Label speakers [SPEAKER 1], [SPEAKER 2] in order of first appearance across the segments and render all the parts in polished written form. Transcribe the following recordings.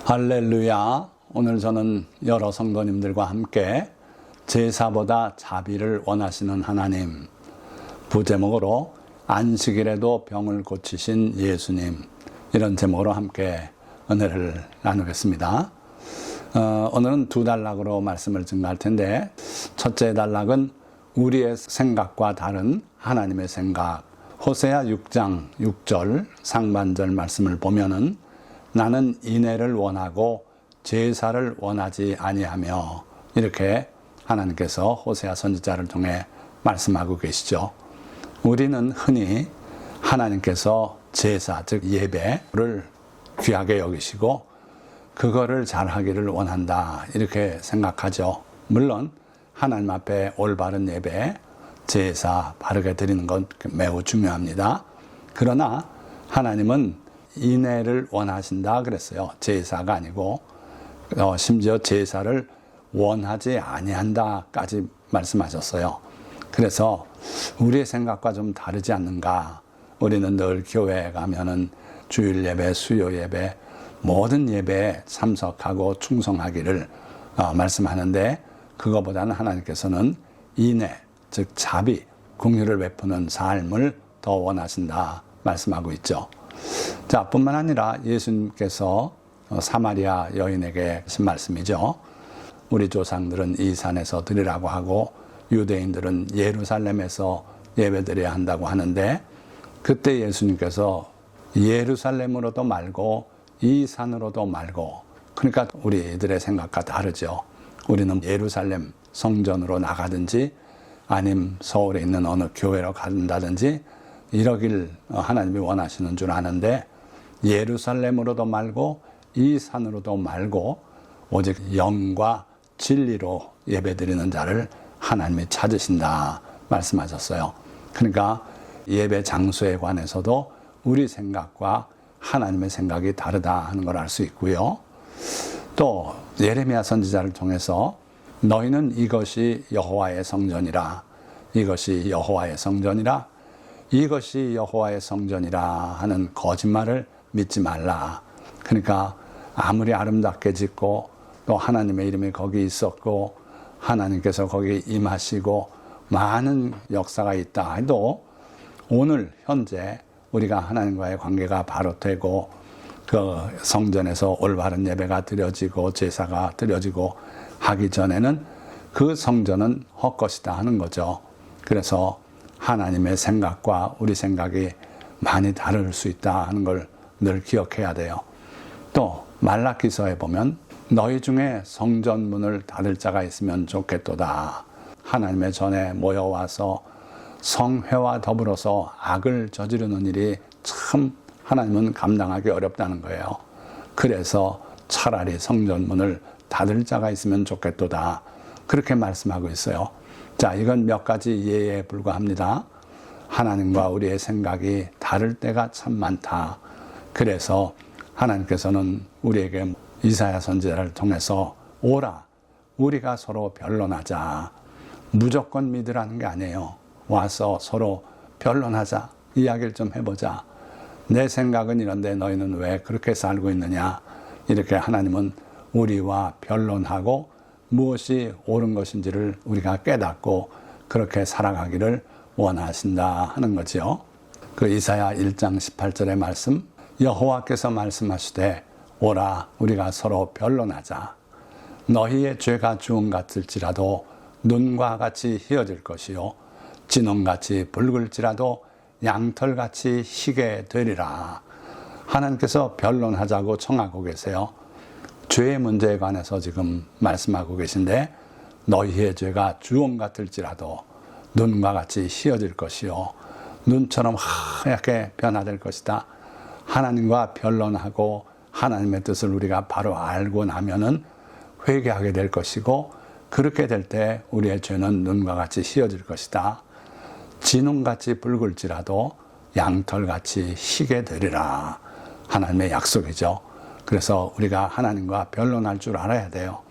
[SPEAKER 1] 할렐루야. 오늘 저는 여러 성도님들과 함께 제사보다 자비를 원하시는 하나님, 부제목으로 안식일에도 병을 고치신 예수님, 이런 제목으로 함께 은혜를 나누겠습니다. 오늘은 두 단락으로 말씀을 증거할 텐데, 첫째 단락은 우리의 생각과 다른 하나님의 생각. 호세아 6장 6절 상반절 말씀을 보면은 나는 인애를 원하고 제사를 원하지 아니하며, 이렇게 하나님께서 호세아 선지자를 통해 말씀하고 계시죠. 우리는 흔히 하나님께서 제사, 즉 예배를 귀하게 여기시고 그거를 잘하기를 원한다, 이렇게 생각하죠. 물론 하나님 앞에 올바른 예배, 제사 바르게 드리는 건 매우 중요합니다. 그러나 하나님은 인애를 원하신다 그랬어요. 제사가 아니고, 심지어 제사를 원하지 아니한다까지 말씀하셨어요. 그래서 우리의 생각과 좀 다르지 않는가. 우리는 늘 교회에 가면은 주일 예배, 수요 예배, 모든 예배에 참석하고 충성하기를 말씀하는데, 그거보다는 하나님께서는 인애, 즉 자비, 긍휼을 베푸는 삶을 더 원하신다 말씀하고 있죠. 자, 뿐만 아니라 예수님께서 사마리아 여인에게 하신 말씀이죠. 우리 조상들은 이 산에서 드리라고 하고 유대인들은 예루살렘에서 예배드려야 한다고 하는데, 그때 예수님께서 예루살렘으로도 말고 이 산으로도 말고, 그러니까 우리들의 생각과 다르죠. 우리는 예루살렘 성전으로 나가든지 아님 서울에 있는 어느 교회로 간다든지 이러길 하나님이 원하시는 줄 아는데, 예루살렘으로도 말고 이 산으로도 말고 오직 영과 진리로 예배드리는 자를 하나님이 찾으신다 말씀하셨어요. 그러니까 예배 장소에 관해서도 우리 생각과 하나님의 생각이 다르다 하는 걸 알 수 있고요. 또 예레미야 선지자를 통해서 너희는 이것이 여호와의 성전이라, 이것이 여호와의 성전이라, 이것이 여호와의 성전이라 하는 거짓말을 믿지 말라. 그러니까 아무리 아름답게 짓고 또 하나님의 이름이 거기 있었고 하나님께서 거기 임하시고 많은 역사가 있다 해도, 오늘 현재 우리가 하나님과의 관계가 바로 되고 그 성전에서 올바른 예배가 드려지고 제사가 드려지고 하기 전에는 그 성전은 헛것이다 하는 거죠. 그래서 하나님의 생각과 우리 생각이 많이 다를 수 있다 하는 걸 늘 기억해야 돼요. 또 말라기서에 보면 너희 중에 성전문을 닫을 자가 있으면 좋겠도다. 하나님의 전에 모여와서 성회와 더불어서 악을 저지르는 일이 참 하나님은 감당하기 어렵다는 거예요. 그래서 차라리 성전문을 닫을 자가 있으면 좋겠도다, 그렇게 말씀하고 있어요. 자, 이건 몇 가지 예에 불과합니다. 하나님과 우리의 생각이 다를 때가 참 많다. 그래서 하나님께서는 우리에게 이사야 선지자를 통해서 오라, 우리가 서로 변론하자. 무조건 믿으라는 게 아니에요. 와서 서로 변론하자, 이야기를 좀 해보자. 내 생각은 이런데 너희는 왜 그렇게 살고 있느냐. 이렇게 하나님은 우리와 변론하고 무엇이 옳은 것인지를 우리가 깨닫고 그렇게 살아가기를 원하신다 하는 거죠. 그 이사야 1장 18절의 말씀, 여호와께서 말씀하시되 오라, 우리가 서로 변론하자. 너희의 죄가 주홍 같을지라도 눈과 같이 희어질 것이요 진홍같이 붉을지라도 양털같이 희게 되리라. 하나님께서 변론하자고 청하고 계세요. 죄의 문제에 관해서 지금 말씀하고 계신데, 너희의 죄가 주홍 같을지라도 눈과 같이 희어질 것이요 눈처럼 하얗게 변화될 것이다. 하나님과 변론하고 하나님의 뜻을 우리가 바로 알고 나면은 회개하게 될 것이고, 그렇게 될 때 우리의 죄는 눈과 같이 희어질 것이다. 진홍같이 붉을지라도 양털같이 희게 되리라. 하나님의 약속이죠. 그래서 우리가 하나님과 변론할 줄 알아야 돼요.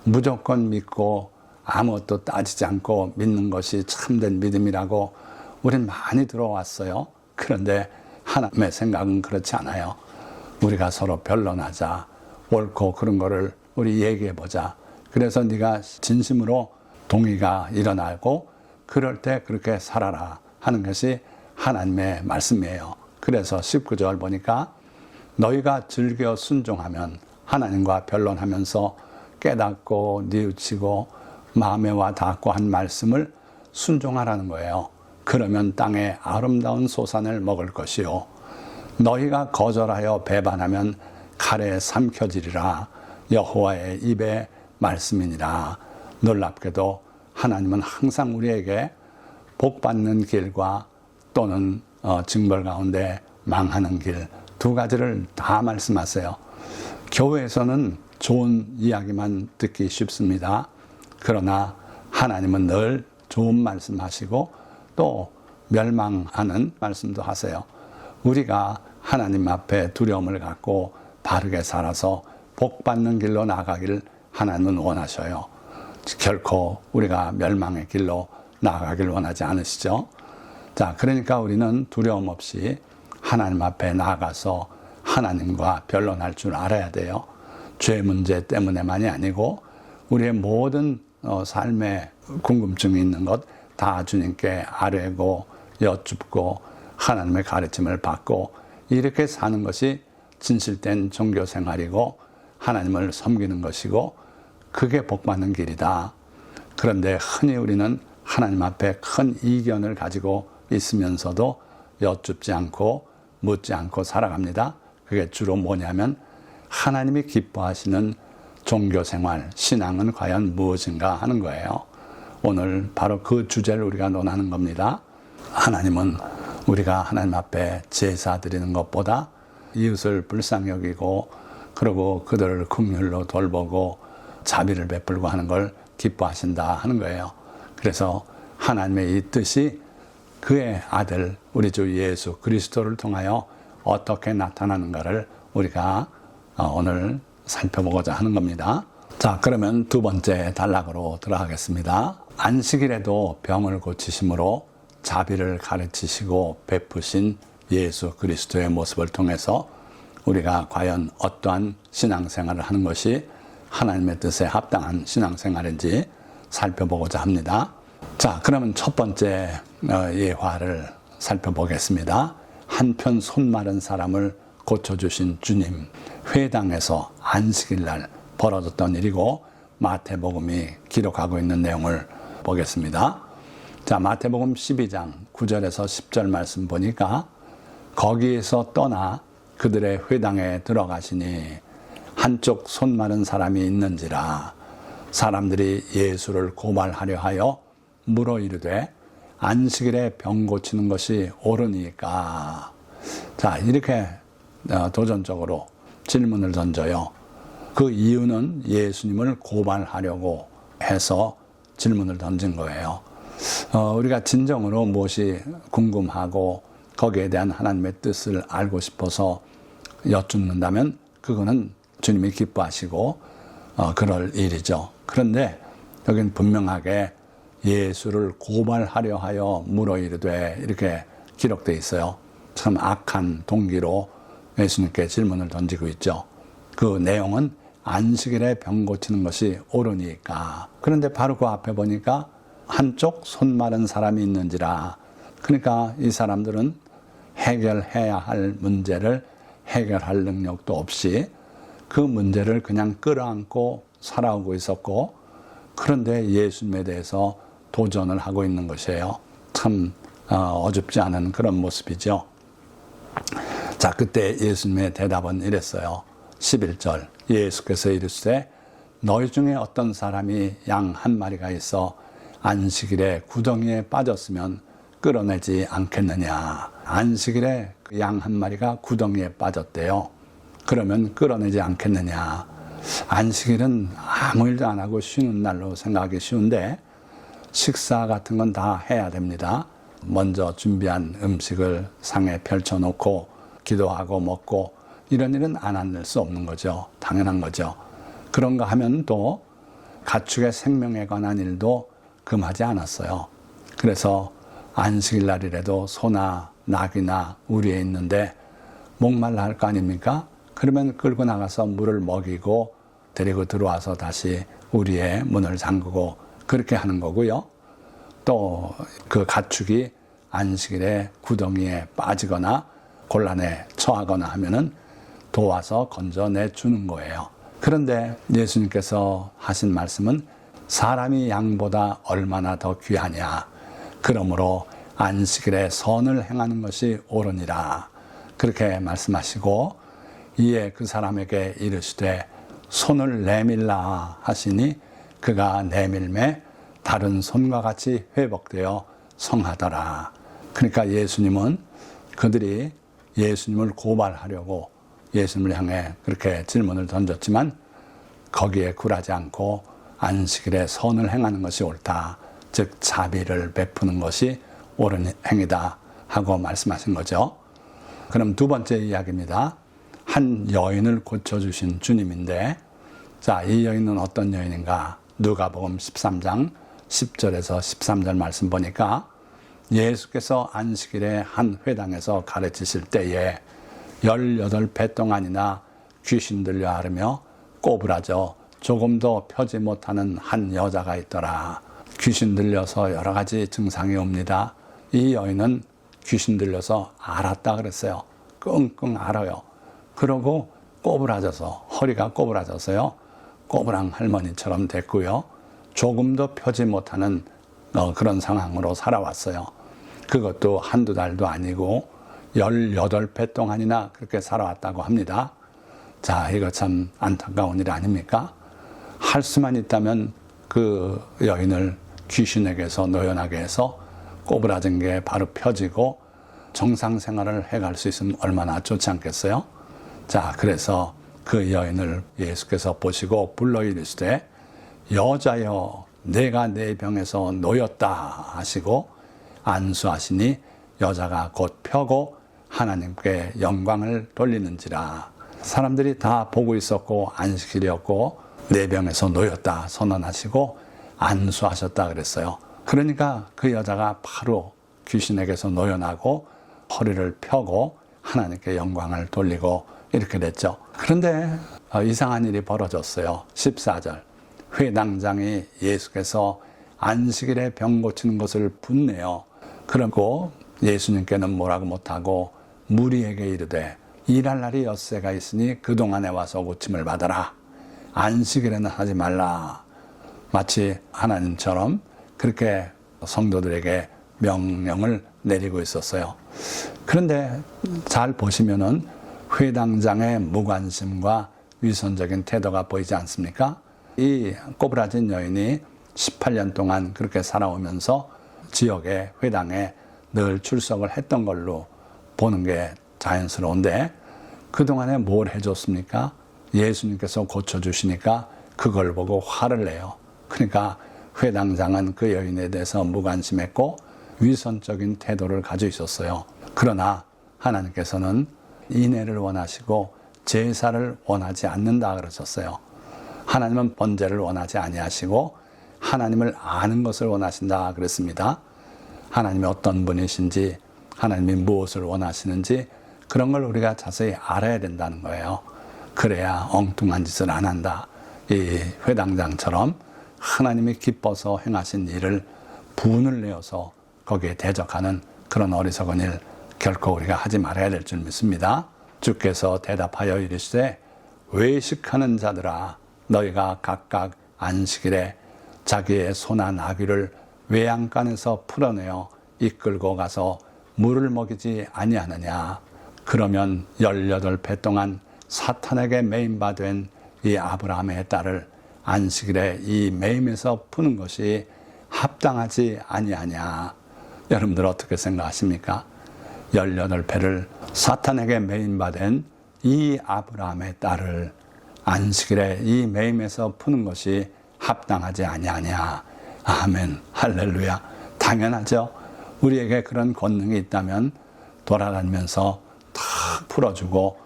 [SPEAKER 1] 무조건 믿고 아무것도 따지지 않고 믿는 것이 참된 믿음이라고 우린 많이 들어왔어요. 그런데 하나님의 생각은 그렇지 않아요. 우리가 서로 변론하자. 옳고 그런 거를 우리 얘기해 보자. 그래서 네가 진심으로 동의가 일어나고 그럴 때 그렇게 살아라 하는 것이 하나님의 말씀이에요. 그래서 19절 보니까 너희가 즐겨 순종하면 하나님과 변론하면서 깨닫고 뉘우치고 마음에 와 닿고 한 말씀을 순종하라는 거예요. 그러면 땅에 아름다운 소산을 먹을 것이요 너희가 거절하여 배반하면 칼에 삼켜지리라. 여호와의 입의 말씀이니라. 놀랍게도 하나님은 항상 우리에게 복받는 길과 또는 징벌 가운데 망하는 길 두 가지를 다 말씀하세요. 교회에서는 좋은 이야기만 듣기 쉽습니다. 그러나 하나님은 늘 좋은 말씀하시고 또 멸망하는 말씀도 하세요. 우리가 하나님 앞에 두려움을 갖고 바르게 살아서 복받는 길로 나가길 하나님은 원하셔요. 결코 우리가 멸망의 길로 나가길 원하지 않으시죠. 자, 그러니까 우리는 두려움 없이 하나님 앞에 나가서 하나님과 변론할 줄 알아야 돼요. 죄 문제 때문에만이 아니고 우리의 모든 삶에 궁금증이 있는 것 다 주님께 아뢰고 여쭙고 하나님의 가르침을 받고 이렇게 사는 것이 진실된 종교 생활이고 하나님을 섬기는 것이고 그게 복받는 길이다. 그런데 흔히 우리는 하나님 앞에 큰 이견을 가지고 있으면서도 여쭙지 않고 묻지 않고 살아갑니다. 그게 주로 뭐냐면 하나님이 기뻐하시는 종교생활, 신앙은 과연 무엇인가 하는 거예요. 오늘 바로 그 주제를 우리가 논하는 겁니다. 하나님은 우리가 하나님 앞에 제사 드리는 것보다 이웃을 불쌍히 여기고 그리고 그들을 긍휼로 돌보고 자비를 베풀고 하는 걸 기뻐하신다 하는 거예요. 그래서 하나님의 이 뜻이 그의 아들 우리 주 예수 그리스도를 통하여 어떻게 나타나는가를 우리가 오늘 살펴보고자 하는 겁니다. 자, 그러면 두 번째 단락으로 들어가겠습니다. 안식일에도 병을 고치심으로 자비를 가르치시고 베푸신 예수 그리스도의 모습을 통해서 우리가 과연 어떠한 신앙생활을 하는 것이 하나님의 뜻에 합당한 신앙생활인지 살펴보고자 합니다. 자, 그러면 첫 번째 예화를 살펴보겠습니다. 한편 손 마른 사람을 고쳐주신 주님, 회당에서 안식일날 벌어졌던 일이고 마태복음이 기록하고 있는 내용을 보겠습니다. 자, 마태복음 12장 9절에서 10절 말씀 보니까 거기에서 떠나 그들의 회당에 들어가시니 한쪽 손 마른 사람이 있는지라. 사람들이 예수를 고발하려 하여 물어 이르되 안식일에 병 고치는 것이 옳으니까. 자, 이렇게 도전적으로 질문을 던져요. 그 이유는 예수님을 고발하려고 해서 질문을 던진 거예요. 우리가 진정으로 무엇이 궁금하고 거기에 대한 하나님의 뜻을 알고 싶어서 여쭙는다면 그거는 주님이 기뻐하시고 그럴 일이죠. 그런데 여기는 분명하게 예수를 고발하려 하여 물어 이르되 이렇게 기록되어 있어요. 참 악한 동기로 예수님께 질문을 던지고 있죠. 그 내용은 안식일에 병 고치는 것이 옳으니까. 그런데 바로 그 앞에 보니까 한쪽 손 마른 사람이 있는지라. 그러니까 이 사람들은 해결해야 할 문제를 해결할 능력도 없이 그 문제를 그냥 끌어안고 살아오고 있었고, 그런데 예수님에 대해서 도전을 하고 있는 것이에요. 참 어줍지 않은 그런 모습이죠. 자, 그때 예수님의 대답은 이랬어요. 11절 예수께서 이르시되 너희 중에 어떤 사람이 양 한 마리가 있어 안식일에 구덩이에 빠졌으면 끌어내지 않겠느냐. 안식일에 양 한 마리가 구덩이에 빠졌대요. 그러면 끌어내지 않겠느냐. 안식일은 아무 일도 안 하고 쉬는 날로 생각하기 쉬운데 식사 같은 건 다 해야 됩니다. 먼저 준비한 음식을 상에 펼쳐놓고 기도하고 먹고 이런 일은 안 할 수 없는 거죠. 당연한 거죠. 그런가 하면 또 가축의 생명에 관한 일도 금하지 않았어요. 그래서 안식일 날이라도 소나 낙이나 우리에 있는데 목말라 할 거 아닙니까? 그러면 끌고 나가서 물을 먹이고 데리고 들어와서 다시 우리의 문을 잠그고 그렇게 하는 거고요. 또 그 가축이 안식일에 구덩이에 빠지거나 곤란에 처하거나 하면은 도와서 건져내 주는 거예요. 그런데 예수님께서 하신 말씀은 사람이 양보다 얼마나 더 귀하냐. 그러므로 안식일에 선을 행하는 것이 옳으니라. 그렇게 말씀하시고 이에 그 사람에게 이르시되 손을 내밀라 하시니 그가 내밀매 다른 손과 같이 회복되어 성하더라. 그러니까 예수님은 그들이 예수님을 고발하려고 예수님을 향해 그렇게 질문을 던졌지만 거기에 굴하지 않고 안식일에 선을 행하는 것이 옳다. 즉 자비를 베푸는 것이 옳은 행위다 하고 말씀하신 거죠. 그럼 두 번째 이야기입니다. 한 여인을 고쳐주신 주님인데 자, 이 여인은 어떤 여인인가? 누가복음 13장 10절에서 13절 말씀 보니까 예수께서 안식일에 한 회당에서 가르치실 때에 18배 동안이나 귀신 들려 앓으며 꼬부라져 조금도 펴지 못하는 한 여자가 있더라. 귀신 들려서 여러 가지 증상이 옵니다. 이 여인은 귀신 들려서 앓았다 그랬어요. 끙끙 앓아요. 그러고 꼬부라져서 허리가 꼬부라져서요. 꼬부랑 할머니처럼 됐고요. 조금도 펴지 못하는 그런 상황으로 살아왔어요. 그것도 한두 달도 아니고 18배 동안이나 그렇게 살아왔다고 합니다. 자, 이거 참 안타까운 일 아닙니까? 할 수만 있다면 그 여인을 귀신에게서 노연하게 해서 꼬부라진 게 바로 펴지고 정상 생활을 해갈 수 있으면 얼마나 좋지 않겠어요? 자, 그래서 그 여인을 예수께서 보시고 불러 이르시되 여자여 내가 내 병에서 놓였다 하시고 안수하시니 여자가 곧 펴고 하나님께 영광을 돌리는지라. 사람들이 다 보고 있었고 안식일이었고 내 병에서 놓였다 선언하시고 안수하셨다 그랬어요. 그러니까 그 여자가 바로 귀신에게서 노연하고 허리를 펴고 하나님께 영광을 돌리고 이렇게 됐죠. 그런데 이상한 일이 벌어졌어요. 14절 회당장이 예수께서 안식일에 병 고치는 것을 분내요. 그러고 예수님께는 뭐라고 못하고 무리에게 이르되 일할 날이 엿새가 있으니 그동안에 와서 고침을 받아라. 안식일에는 하지 말라. 마치 하나님처럼 그렇게 성도들에게 명령을 내리고 있었어요. 그런데 잘 보시면은 회당장의 무관심과 위선적인 태도가 보이지 않습니까? 이 꼬부라진 여인이 18년 동안 그렇게 살아오면서 지역의 회당에 늘 출석을 했던 걸로 보는 게 자연스러운데 그동안에 뭘 해줬습니까? 예수님께서 고쳐주시니까 그걸 보고 화를 내요. 그러니까 회당장은 그 여인에 대해서 무관심했고 위선적인 태도를 가지고 있었어요. 그러나 하나님께서는 인애를 원하시고 제사를 원하지 않는다 그러셨어요. 하나님은 번제를 원하지 아니하시고 하나님을 아는 것을 원하신다 그랬습니다. 하나님이 어떤 분이신지 하나님이 무엇을 원하시는지 그런 걸 우리가 자세히 알아야 된다는 거예요. 그래야 엉뚱한 짓을 안 한다. 이 회당장처럼 하나님이 기뻐서 행하신 일을 분을 내어서 거기에 대적하는 그런 어리석은 일 결코 우리가 하지 말아야 될 줄 믿습니다. 주께서 대답하여 이르시되 외식하는 자들아 너희가 각각 안식일에 자기의 소나 나귀를 외양간에서 풀어내어 이끌고 가서 물을 먹이지 아니하느냐. 그러면 18배 동안 사탄에게 매임바 된 이 아브라함의 딸을 안식일에 이 매임에서 푸는 것이 합당하지 아니하냐. 여러분들 어떻게 생각하십니까? 18배를 사탄에게 매임받은 이 아브라함의 딸을 안식일에 이 매임에서 푸는 것이 합당하지 아니하냐. 아멘. 할렐루야. 당연하죠. 우리에게 그런 권능이 있다면 돌아다니면서 탁 풀어주고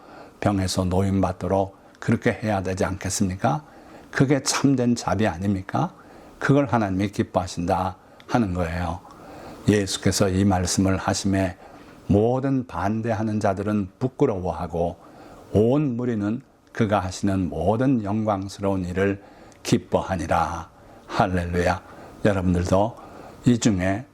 [SPEAKER 1] 병에서 노임받도록 그렇게 해야 되지 않겠습니까? 그게 참된 자비 아닙니까? 그걸 하나님이 기뻐하신다 하는 거예요. 예수께서 이 말씀을 하심에 모든 반대하는 자들은 부끄러워하고 온 무리는 그가 하시는 모든 영광스러운 일을 기뻐하니라. 할렐루야. 여러분들도 이 중에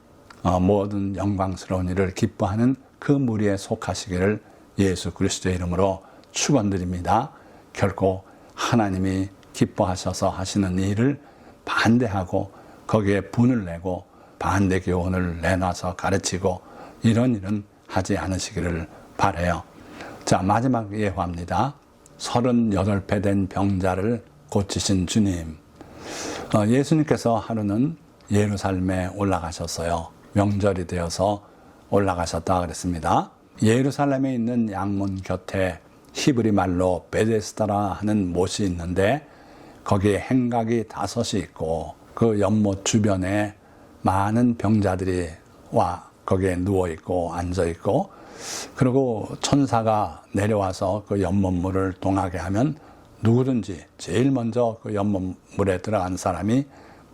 [SPEAKER 1] 모든 영광스러운 일을 기뻐하는 그 무리에 속하시기를 예수 그리스도의 이름으로 축원드립니다. 결코 하나님이 기뻐하셔서 하시는 일을 반대하고 거기에 분을 내고 반대 교훈을 내놔서 가르치고 이런 일은 하지 않으시기를 바라요. 자, 마지막 예화입니다. 38배 된 병자를 고치신 주님. 예수님께서 하루는 예루살렘에 올라가셨어요. 명절이 되어서 올라가셨다 그랬습니다. 예루살렘에 있는 양문 곁에 히브리 말로 베데스다라 하는 못이 있는데 거기에 행각이 5이 있고 그 연못 주변에 많은 병자들이 거기에 누워있고 앉아있고 그리고 천사가 내려와서 그 연못물을 동하게 하면 누구든지 제일 먼저 그 연못물에 들어간 사람이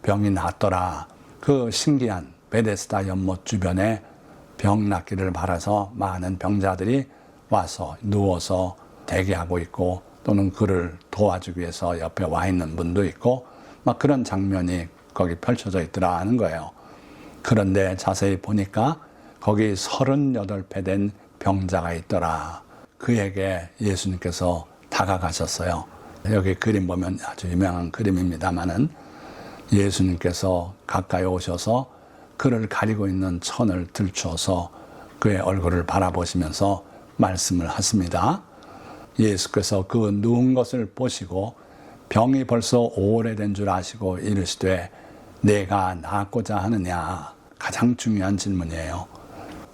[SPEAKER 1] 병이 낫더라. 그 신기한 베데스다 연못 주변에 병 낫기를 바라서 많은 병자들이 와서 누워서 대기하고 있고 또는 그를 도와주기 위해서 옆에 와 있는 분도 있고 막 그런 장면이 거기 펼쳐져 있더라 하는 거예요. 그런데 자세히 보니까 거기 38배 된 병자가 있더라. 그에게 예수님께서 다가가셨어요. 여기 그림 보면 아주 유명한 그림입니다만은 예수님께서 가까이 오셔서 그를 가리고 있는 천을 들추어서 그의 얼굴을 바라보시면서 말씀을 하십니다. 예수께서 그 누운 것을 보시고 병이 벌써 오래된 줄 아시고 이르시되 내가 낫고자 하느냐. 가장 중요한 질문이에요.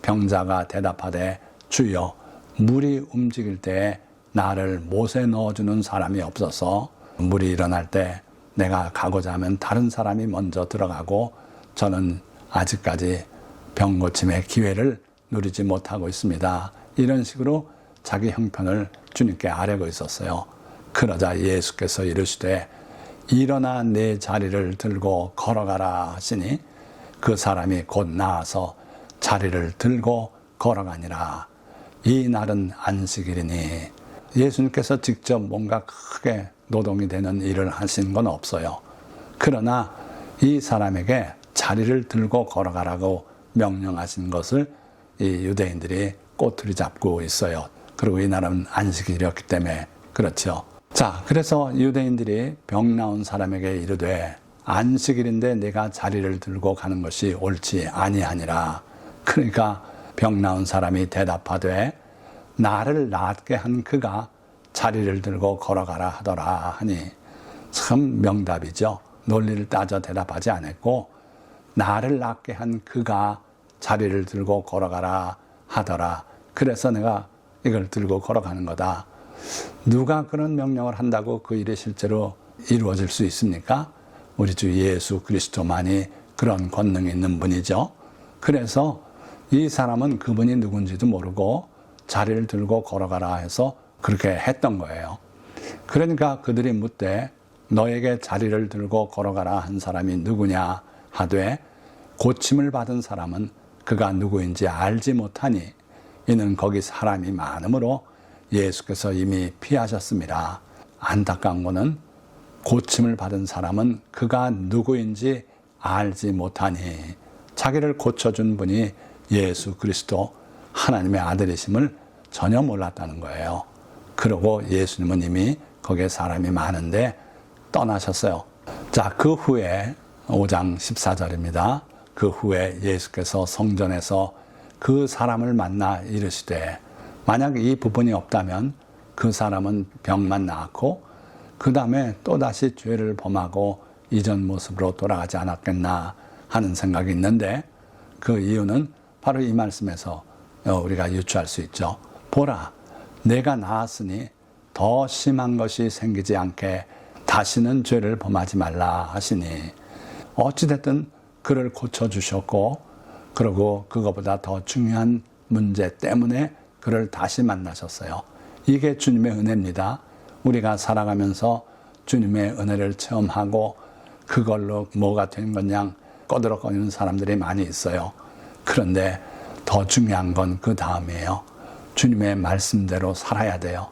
[SPEAKER 1] 병자가 대답하되 주여 물이 움직일 때에 나를 못에 넣어주는 사람이 없어서 물이 일어날 때 내가 가고자 하면 다른 사람이 먼저 들어가고 저는 아직까지 병 고침의 기회를 누리지 못하고 있습니다. 이런 식으로 자기 형편을 주님께 아뢰고 있었어요. 그러자 예수께서 이르시되 일어나 내 자리를 들고 걸어가라 하시니 그 사람이 곧 나아서 자리를 들고 걸어가니라. 이 날은 안식일이니 예수님께서 직접 뭔가 크게 노동이 되는 일을 하신 건 없어요. 그러나 이 사람에게 자리를 들고 걸어가라고 명령하신 것을 이 유대인들이 꼬투리 잡고 있어요. 그리고 이 날은 안식일이었기 때문에 그렇죠. 자, 그래서 유대인들이 병 나온 사람에게 이르되 안식일인데 내가 자리를 들고 가는 것이 옳지 아니하니라. 그러니까 병 나온 사람이 대답하되 나를 낫게 한 그가 자리를 들고 걸어가라 하더라 하니 참 명답이죠. 논리를 따져 대답하지 않았고 나를 낫게 한 그가 자리를 들고 걸어가라 하더라. 그래서 내가 이걸 들고 걸어가는 거다. 누가 그런 명령을 한다고 그 일이 실제로 이루어질 수 있습니까? 우리 주 예수 그리스도만이 그런 권능이 있는 분이죠. 그래서 이 사람은 그분이 누군지도 모르고 자리를 들고 걸어가라 해서 그렇게 했던 거예요. 그러니까 그들이 묻되 너에게 자리를 들고 걸어가라 한 사람이 누구냐 하되 고침을 받은 사람은 그가 누구인지 알지 못하니 이는 거기 사람이 많으므로 예수께서 이미 피하셨습니다. 안타까운 것은 고침을 받은 사람은 그가 누구인지 알지 못하니 자기를 고쳐준 분이 예수 그리스도 하나님의 아들이심을 전혀 몰랐다는 거예요. 그러고 예수님은 이미 거기에 사람이 많은데 떠나셨어요. 자, 그 후에 5장 14절입니다. 그 후에 예수께서 성전에서 그 사람을 만나 이르시되 만약 이 부분이 없다면 그 사람은 병만 나았고 그 다음에 또다시 죄를 범하고 이전 모습으로 돌아가지 않았겠나 하는 생각이 있는데 그 이유는 바로 이 말씀에서 우리가 유추할 수 있죠. 보라, 내가 나았으니 더 심한 것이 생기지 않게 다시는 죄를 범하지 말라 하시니 어찌됐든 그를 고쳐주셨고 그리고 그거보다 더 중요한 문제 때문에 그를 다시 만나셨어요. 이게 주님의 은혜입니다. 우리가 살아가면서 주님의 은혜를 체험하고 그걸로 뭐가 된 것냥 꺼들어거리는 사람들이 많이 있어요. 그런데 더 중요한 건 그 다음이에요. 주님의 말씀대로 살아야 돼요.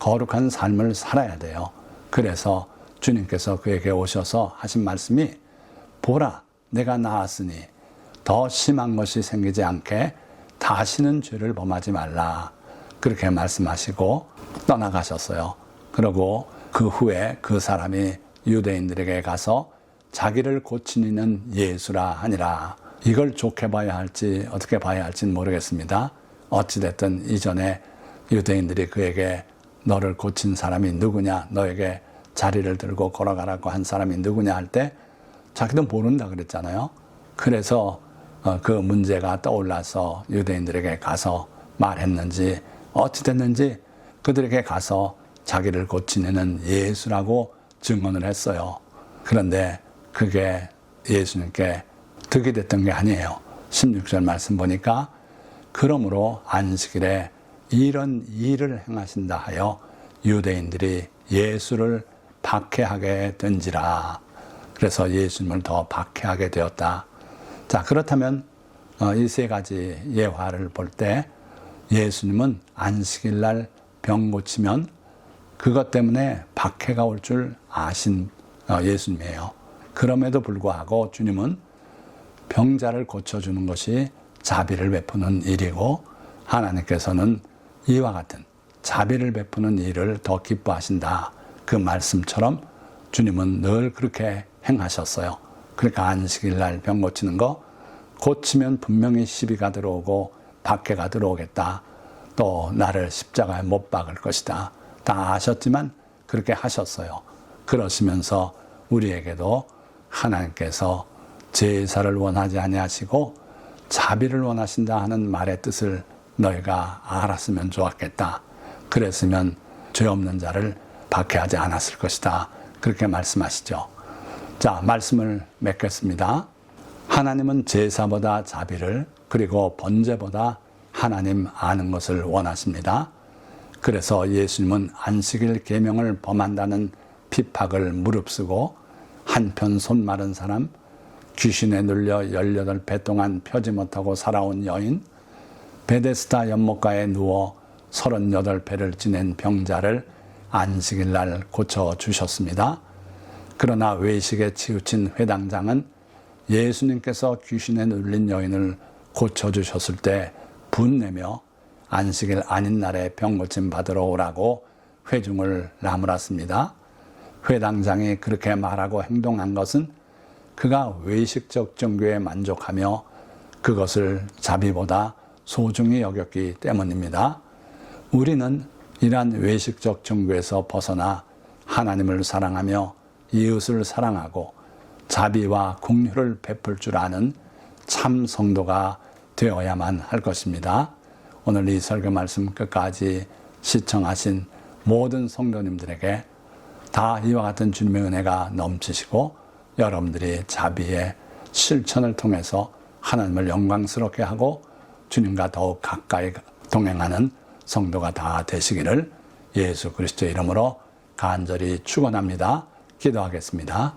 [SPEAKER 1] 거룩한 삶을 살아야 돼요. 그래서 주님께서 그에게 오셔서 하신 말씀이 보라 내가 나았으니 더 심한 것이 생기지 않게 다시는 죄를 범하지 말라. 그렇게 말씀하시고 떠나가셨어요. 그리고 그 후에 그 사람이 유대인들에게 가서 자기를 고친 이는 예수라 하니라. 이걸 좋게 봐야 할지 어떻게 봐야 할지는 모르겠습니다. 어찌됐든 이전에 유대인들이 그에게 너를 고친 사람이 누구냐, 너에게 자리를 들고 걸어가라고 한 사람이 누구냐 할 때 자기도 모른다 그랬잖아요. 그래서 그 문제가 떠올라서 유대인들에게 가서 말했는지 어찌됐는지 그들에게 가서 자기를 고친 이는 예수라고 증언을 했어요. 그런데 그게 예수님께 득이 됐던 게 아니에요. 16절 말씀 보니까 그러므로 안식일에 이런 일을 행하신다 하여 유대인들이 예수를 박해하게 된지라. 그래서 예수님을 더 박해하게 되었다. 자, 그렇다면 이 세 가지 예화를 볼 때 예수님은 안식일 날 병 고치면 그것 때문에 박해가 올 줄 아신 예수님이에요. 그럼에도 불구하고 주님은 병자를 고쳐주는 것이 자비를 베푸는 일이고 하나님께서는 이와 같은 자비를 베푸는 일을 더 기뻐하신다. 그 말씀처럼 주님은 늘 그렇게 행하셨어요. 그러니까 안식일 날 병 고치는 거 고치면 분명히 시비가 들어오고 박해가 들어오겠다. 또 나를 십자가에 못 박을 것이다. 다 아셨지만 그렇게 하셨어요. 그러시면서 우리에게도 하나님께서 제사를 원하지 아니하시고 자비를 원하신다 하는 말의 뜻을 너희가 알았으면 좋았겠다. 그랬으면 죄 없는 자를 박해하지 않았을 것이다. 그렇게 말씀하시죠. 자, 말씀을 맺겠습니다. 하나님은 제사보다 자비를 그리고 번제보다 하나님 아는 것을 원하십니다. 그래서 예수님은 안식일 계명을 범한다는 핍박을 무릅쓰고 한편 손 마른 사람, 귀신에 눌려 18배 동안 펴지 못하고 살아온 여인, 베데스다 연못가에 누워 38배를 지낸 병자를 안식일 날 고쳐주셨습니다. 그러나 외식에 치우친 회당장은 예수님께서 귀신에 눌린 여인을 고쳐주셨을 때 분내며 안식일 아닌 날에 병 고침 받으러 오라고 회중을 나무랐습니다. 회당장이 그렇게 말하고 행동한 것은 그가 외식적 종교에 만족하며 그것을 자비보다 소중히 여겼기 때문입니다. 우리는 이러한 외식적 종교에서 벗어나 하나님을 사랑하며 이웃을 사랑하고 자비와 긍휼을 베풀 줄 아는 참 성도가 되어야만 할 것입니다. 오늘 이 설교 말씀 끝까지 시청하신 모든 성도님들에게 다 이와 같은 주님의 은혜가 넘치시고 여러분들이 자비의 실천을 통해서 하나님을 영광스럽게 하고 주님과 더욱 가까이 동행하는 성도가 다 되시기를 예수 그리스도의 이름으로 간절히 축원합니다. 기도하겠습니다.